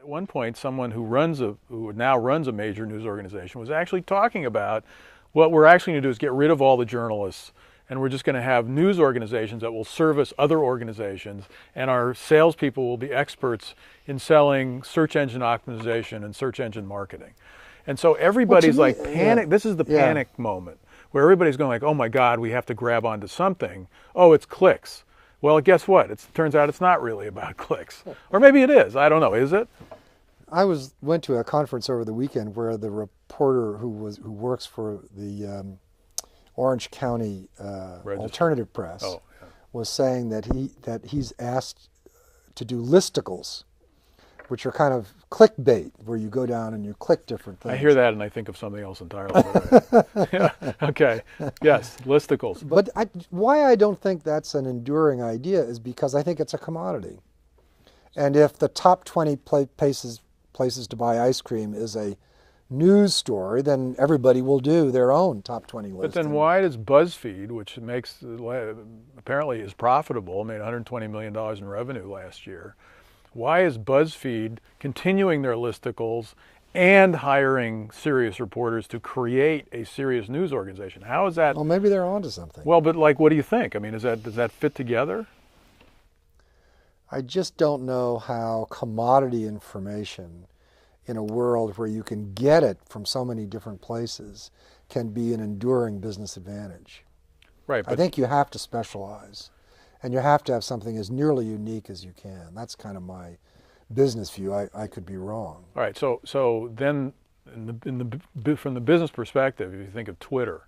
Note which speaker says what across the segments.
Speaker 1: at one point, someone who now runs a major news organization was actually talking about what we're actually going to do is get rid of all the journalists, and we're just going to have news organizations that will service other organizations, and our salespeople will be experts in selling search engine optimization and search engine marketing. And so everybody's like panic. This is the panic moment where everybody's going like, oh my God, we have to grab onto something. Oh, it's clicks. Well, guess what? It turns out it's not really about clicks. Or maybe it is. I don't know. Is it?
Speaker 2: I went to a conference over the weekend where the reporter who works for the Orange County Alternative Press was saying that he's asked to do listicles, which are kind of clickbait, where you go down and you click different things.
Speaker 1: I hear that and I think of something else entirely. Yeah. Okay. Yes, listicles.
Speaker 2: But why I don't think that's an enduring idea is because I think it's a commodity. And if the top 20 places to buy ice cream is a news story, then everybody will do their own top 20 list.
Speaker 1: But then why does Buzzfeed, which apparently is profitable, made $120 million in revenue last year, why is Buzzfeed continuing their listicles and hiring serious reporters to create a serious news organization? How is that?
Speaker 2: Well, maybe they're onto something.
Speaker 1: Well, but like, what do you think? I mean, does that fit together?
Speaker 2: I just don't know how commodity information in a world where you can get it from so many different places can be an enduring business advantage.
Speaker 1: Right.
Speaker 2: I think you have to specialize. And you have to have something as nearly unique as you can. That's kind of my business view. I could be wrong.
Speaker 1: All right. So then, from the business perspective, if you think of Twitter,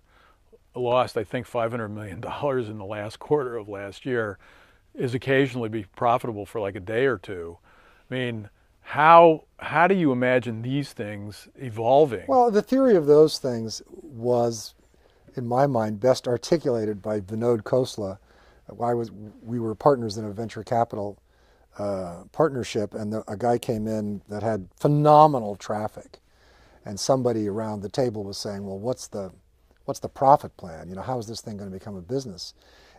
Speaker 1: lost I think $500 million in the last quarter of last year, is occasionally be profitable for like a day or two. I mean, how do you imagine these things evolving?
Speaker 2: Well, the theory of those things was, in my mind, best articulated by Vinod Khosla. We were partners in a venture capital partnership, and a guy came in that had phenomenal traffic, and somebody around the table was saying, "Well, what's the profit plan? You know, how is this thing going to become a business?"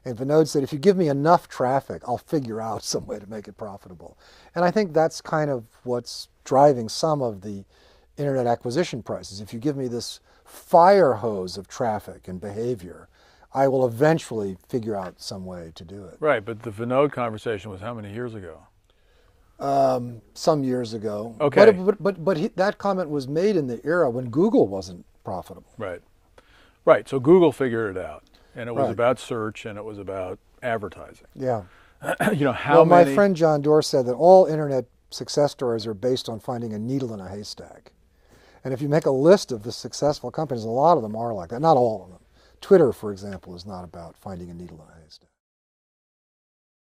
Speaker 2: And Vinod said, "If you give me enough traffic, I'll figure out some way to make it profitable." And I think that's kind of what's driving some of the internet acquisition prices. If you give me this fire hose of traffic and behavior, I will eventually figure out some way to do it.
Speaker 1: Right, but the Vinod conversation was how many years ago?
Speaker 2: Some years ago.
Speaker 1: Okay.
Speaker 2: But that comment was made in the era when Google wasn't profitable.
Speaker 1: Right. Right, so Google figured it out. And it was
Speaker 2: Right.
Speaker 1: about search and it was about advertising.
Speaker 2: Yeah.
Speaker 1: You know,
Speaker 2: Well, my friend John Doerr said that all internet success stories are based on finding a needle in a haystack. And if you make a list of the successful companies, a lot of them are like that. Not all of them. Twitter, for example, is not about finding a needle in a haystack.